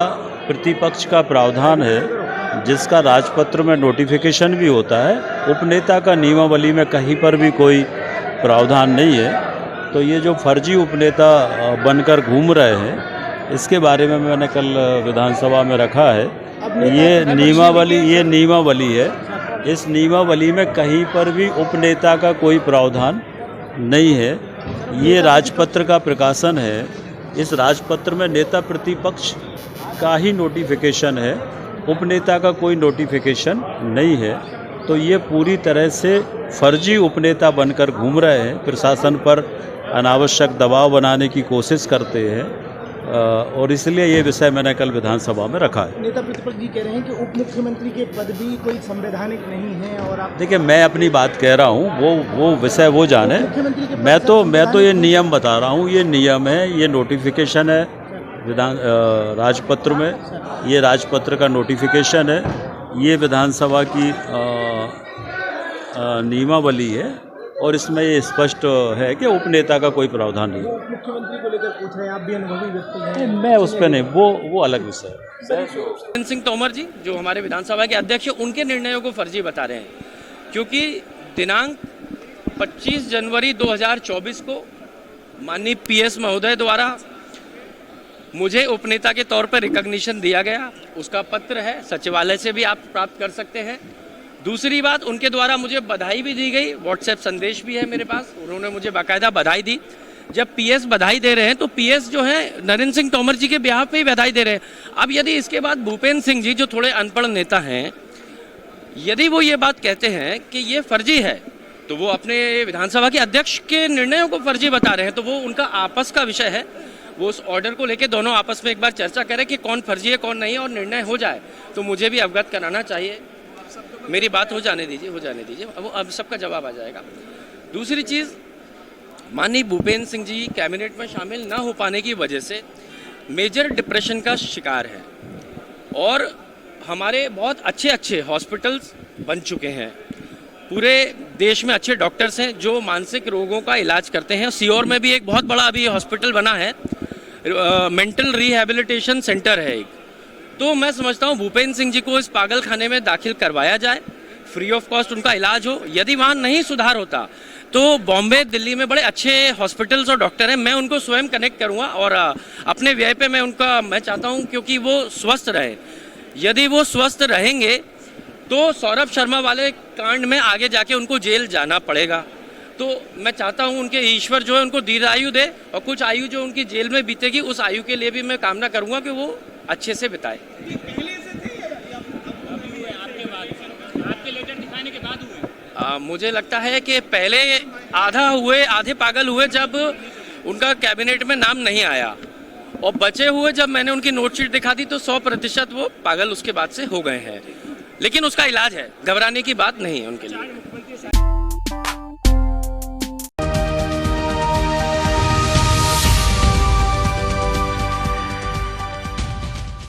प्रतिपक्ष का प्रावधान है जिसका राजपत्र में नोटिफिकेशन भी होता है। उपनेता का नियमावली में कहीं पर भी कोई प्रावधान नहीं है। तो ये जो फर्जी उपनेता बनकर घूम रहे हैं, इसके बारे में मैंने कल विधानसभा में रखा है। ये नियमावली है। इस नियमावली में कहीं पर भी उपनेता का कोई प्रावधान नहीं है। ये राजपत्र का प्रकाशन है। इस राजपत्र में नेता प्रतिपक्ष का ही नोटिफिकेशन है, उपनेता का कोई नोटिफिकेशन नहीं है। तो ये पूरी तरह से फर्जी उपनेता बनकर घूम रहे हैं, प्रशासन पर अनावश्यक दबाव बनाने की कोशिश करते हैं और इसलिए ये विषय मैंने कल विधानसभा में रखा है। नेता प्रतिपक्ष जी कह रहे हैं कि उप मुख्यमंत्री के पद भी कोई संवैधानिक नहीं है और आप देखिए, मैं अपनी बात कह रहा हूँ, वो विषय वो जाने। मैं तो ये नियम बता रहा हूँ। ये नियम है, ये नोटिफिकेशन है राजपत्र में। ये राजपत्र का नोटिफिकेशन है। ये विधानसभा की नियमावली है और इसमें ये स्पष्ट है कि उपनेता का कोई प्रावधान नहीं है। मुख्यमंत्री को लेकर पूछ रहे हैं, आप भी अनुभवी व्यक्ति हैं। मैं उस पर नहीं, वो अलग विषय है। नरेंद्र सिंह तोमर जी जो हमारे विधानसभा के अध्यक्ष हैं, उनके निर्णयों को फर्जी बता रहे हैं, क्योंकि दिनांक 25 जनवरी 2024 को माननीय PS महोदय द्वारा मुझे उपनेता के तौर पर रिकॉग्निशन दिया गया। उसका पत्र है, सचिवालय से भी आप प्राप्त कर सकते हैं। दूसरी बात, उनके द्वारा मुझे बधाई भी दी गई, व्हाट्सएप संदेश भी है मेरे पास। उन्होंने मुझे बाकायदा बधाई दी। जब PS बधाई दे रहे हैं तो PS जो है नरेंद्र सिंह तोमर जी के ब्याह पे ही बधाई दे रहे हैं। अब यदि इसके बाद भूपेंद्र सिंह जी जो थोड़े अनपढ़ नेता हैं, यदि वो ये बात कहते हैं कि ये फर्जी है, तो वो अपने विधानसभा के अध्यक्ष के निर्णयों को फर्जी बता रहे हैं। तो वो उनका आपस का विषय है। वो उस ऑर्डर को लेके दोनों आपस में एक बार चर्चा करें कि कौन फर्जी है कौन नहीं, और निर्णय हो जाए तो मुझे भी अवगत कराना चाहिए। मेरी बात हो जाने दीजिए, अब सबका जवाब आ जाएगा। दूसरी चीज़, माननीय भूपेंद्र सिंह जी कैबिनेट में शामिल ना हो पाने की वजह से मेजर डिप्रेशन का शिकार है और हमारे बहुत अच्छे हॉस्पिटल्स बन चुके हैं। पूरे देश में अच्छे डॉक्टर्स हैं जो मानसिक रोगों का इलाज करते हैं। सीहोर में भी एक बहुत बड़ा अभी हॉस्पिटल बना है, मेंटल रिहैबिलिटेशन सेंटर है एक। तो मैं समझता हूँ भूपेंद्र सिंह जी को इस पागल खाने में दाखिल करवाया जाए, फ्री ऑफ कॉस्ट उनका इलाज हो। यदि वहाँ नहीं सुधार होता तो बॉम्बे दिल्ली में बड़े अच्छे हॉस्पिटल्स और डॉक्टर हैं, मैं उनको स्वयं कनेक्ट करूँगा और अपने व्यय पे मैं चाहता हूँ, क्योंकि वो स्वस्थ रहे। यदि वो स्वस्थ रहेंगे तो सौरभ शर्मा वाले कांड में आगे जाके उनको जेल जाना पड़ेगा। तो मैं चाहता हूं उनके ईश्वर जो है उनको दीर्घायु दे, और कुछ आयु जो उनकी जेल में बीतेगी उस आयु के लिए भी मैं कामना करूंगा कि वो अच्छे से बिताए। आपके लेटर दिखाने के बाद हुए? मुझे लगता है कि पहले आधे पागल हुए जब उनका कैबिनेट में नाम नहीं आया, और बचे हुए जब मैंने उनकी नोटशीट दिखा दी तो 100% वो पागल उसके बाद से हो गए हैं। लेकिन उसका इलाज है, घबराने की बात नहीं है उनके लिए।